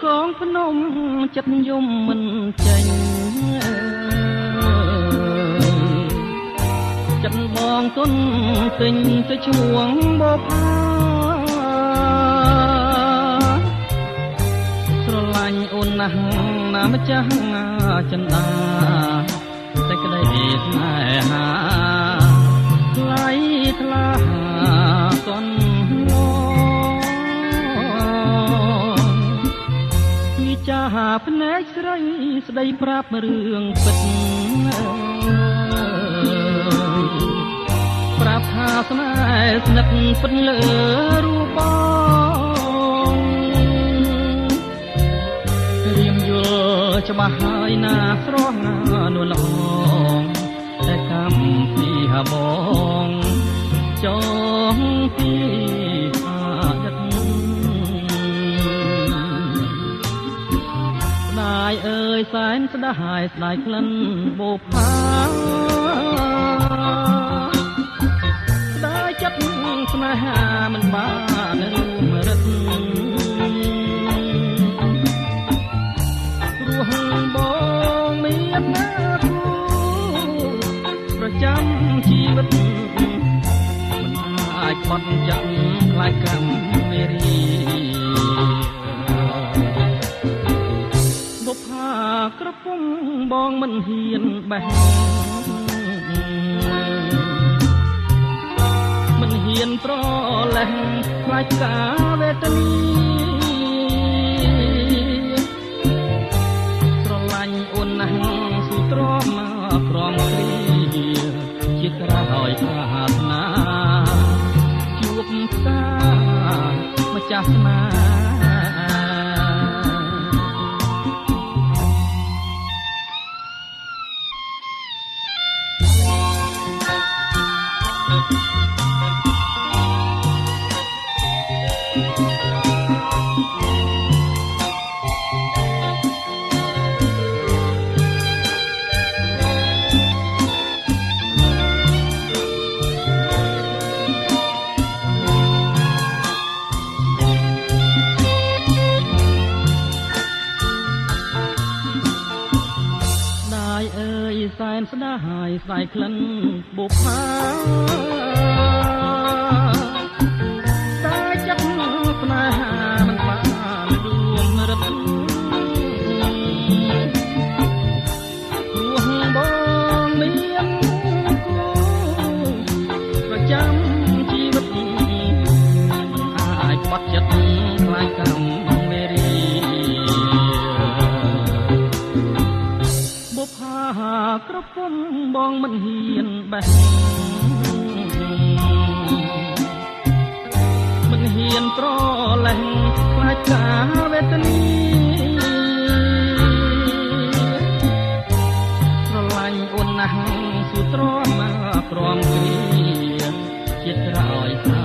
កងភ្នំចិត្តយំមិនចេញចិត្តបងទុនទិញទៅឈួងបបអាស្រឡាញ់អូនណាស់ណាម្ចាស់ចិន្តាតែក្តីស្នេហាថ្លៃថ្លាតន់ចាភ្នែកស្រីស្ដីប្រាប់រឿងពិតប្រាប់ថាស្នេហ៍ស្និទ្ធពិតលើរូបបងរៀមយល់ច្បាស់ហើយណាស្រស់ណានួនល្អងតែកម្មពីបងចងពីអើយសែនស្ដាយស្ដាយក្លិនបូផាស្ដាយចិត្តស្នេហាមិនបានរួមរឹតព្រោះបងមានណាគូប្រចាំជីវិតមិនអាចបត់ចិត្តខ្លាចកម្មមេរីក្រពុំបងមិនហ៊ានបេះមិនហ៊ានប្រលេះខ្លាចការវេទនីស្រឡាញ់អូនណាស់ស៊ូទ្រាំក្រំគ្រីជាក្រោយប្រាថ្នាជួបផ្សារម្ចាស់ស្នាសែនស្ដាយស្ដាយក្លិនបុផាតែចិត្តស្នេហាមិនបានរួមរឹតព្រោះបងមានគូប្រចាំជីវិតមិនអាចបាត់ចិត្តខ្លាចកម្មមេរីក្រពុំបងមិនហ៊ានបេះមិនហ៊ានប្រលេះខ្លាចការវេទនីស្រឡាញ់អូនណាស់ស៊ូទ្រាំក្រំគ្រាជាតិក្រោយ